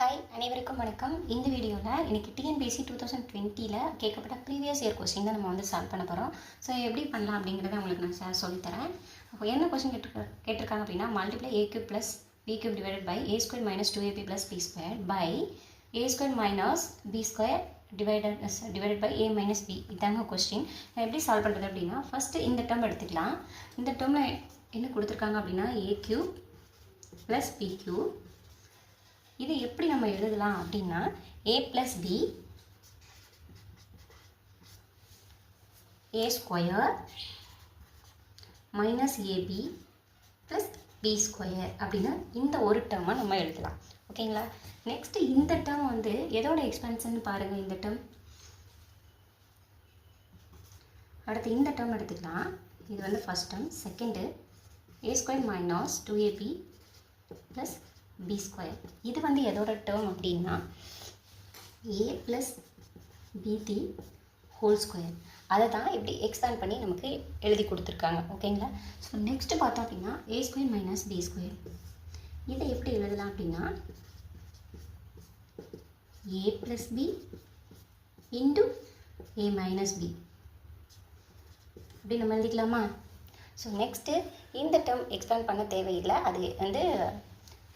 Hi அனைவருக்கும் வணக்கம். இந்த வீடியோவில் இன்றைக்கி டிஎன்பிஎஸ்சி 2020 கேட்கப்பட்ட ப்ரீவியஸ் இயர் கொஸ்டின் தான் நம்ம வந்து சால்வ் பண்ண போகிறோம். ஸோ எப்படி பண்ணலாம் அப்படிங்கிறத உங்களுக்கு நான் சொல்லித்தரேன். அப்போ என்ன கொஸ்டின் கேட்டிருக்காங்க அப்படின்னா, multiply a cube plus b cube divided by a square minus 2ab plus b square by a square minus b square divided by a minus b. இதாங்க கொஸ்டின். நான் எப்படி சால்வ் பண்ணுறது அப்படின்னா, ஃபஸ்ட்டு இந்த டேர்ம் எடுத்துக்கலாம். இந்த டேர்மில் என்ன கொடுத்துருக்காங்க அப்படின்னா a cube plus b cube. இது எப்படி நம்ம எழுதலாம் அப்படின்னா, a plus b a square minus ab plus b square அப்படின்னு இந்த ஒரு டேர்மை நம்ம எழுதலாம். ஓகேங்களா? நெக்ஸ்ட் இந்த டேர்ம் வந்து எதோட எக்ஸ்பென்ஷன் பாருங்கள். இந்த டேர்ம் அடுத்து இந்த டேர்ம் எடுத்துக்கலாம். இது வந்து first term. Second a square minus 2ab plus b square. இது வந்து எதோட டேர்ம் அப்படின்னா a plus b whole square. அதை தான் இப்படி எக்ஸ்பேண்ட் பண்ணி நமக்கு எழுதி கொடுத்துருக்காங்க. ஓகேங்களா? ஸோ நெக்ஸ்ட்டு பார்த்தோம் அப்படின்னா a square minus b square. இதை எப்படி எழுதலாம் அப்படின்னா a plus b into a minus b அப்படி நம்ம எழுதிக்கலாமா? ஸோ நெக்ஸ்ட்டு இந்த டேர்ம் எக்ஸ்பேண்ட் பண்ண தேவையில்லை, அது வந்து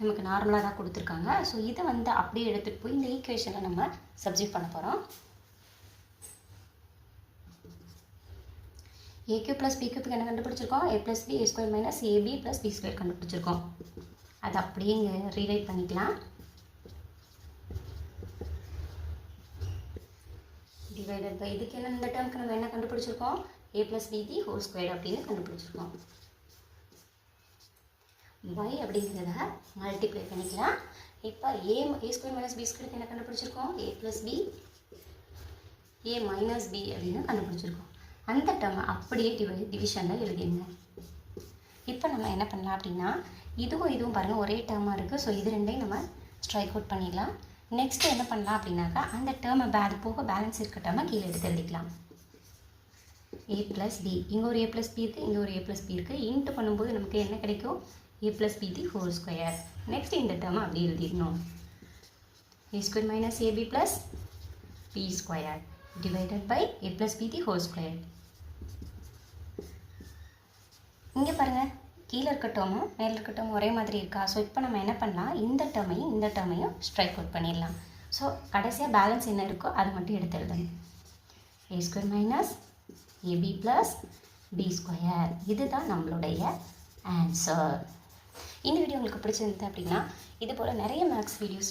நமக்கு நார்மலாக தான் கொடுத்துருக்காங்க. ஸோ இதை வந்து அப்படியே எடுத்துகிட்டு போய் இந்த ஈக்குவேஷனில் நம்ம சப்ஸ்டிட்யூட் பண்ண போகிறோம். a cube plus b cube என்ன கண்டுபிடிச்சிருக்கோம்? a plus b a square minus ab plus b square கண்டுபிடிச்சிருக்கோம். அது அப்படியே இங்கே ரீரைட் பண்ணிக்கலாம். டிவைடட் பை இதுக்கு என்ன, இந்த டேர்முக்கு நம்ம என்ன கண்டுபிடிச்சிருக்கோம்? a plus b whole square அப்படின்னு கண்டுபிடிச்சிருக்கோம். y அப்படிங்கிறத மல்டிப்ளை பண்ணிக்கலாம். இப்போ a ஸ்கொயர் மைனஸ் b ஸ்கொயருக்கு என்ன கண்டுபிடிச்சிருக்கோம்? a plus b a minus b அப்படின்னு கண்டுபிடிச்சிருக்கோம். அந்த டேர்மை அப்படியே டிவிஷனில் எழுதிடுங்க. இப்போ நம்ம என்ன பண்ணலாம் அப்படின்னா, இதுவும் பாருங்கள் ஒரே டேர்மாக இருக்குது. ஸோ இது ரெண்டையும் நம்ம ஸ்ட்ரைக் அவுட் பண்ணிடலாம். நெக்ஸ்ட்டு என்ன பண்ணலாம் அப்படின்னாக்கா, அந்த டேர்மை அது போக பேலன்ஸ் இருக்க டேர்மை கீழே எடுத்து எழுதிக்கலாம். a ப்ளஸ் b, இங்கே ஒரு a ப்ளஸ் b இருக்குது, இங்கே ஒரு a ப்ளஸ் b இருக்குது. இன்ட்டு பண்ணும்போது நமக்கு என்ன கிடைக்கும்? a plus b whole square. next இந்த term அப்படி எழுதிடணும். a square minus ab plus b square divided by a plus b whole square. இங்கே பாருங்கள், கீழே இருக்க டேர்மும் மேலே இருக்க டேர்மும் ஒரே மாதிரி இருக்கா? ஸோ இப்போ நம்ம என்ன பண்ணலாம், இந்த டேர்மையும் ஸ்ட்ரைக் அவுட் பண்ணிடலாம். ஸோ கடைசியாக பேலன்ஸ் என்ன இருக்கோ அதை மட்டும் எடுத்து எழுதணும். a square minus ab plus b square. இதுதான் நம்மளுடைய ஆன்சர். இந்த வீடியோ உங்களுக்கு பிடிச்சிருந்தது அப்படின்னா, இது போல் நிறைய மேக்ஸ் வீடியோஸ்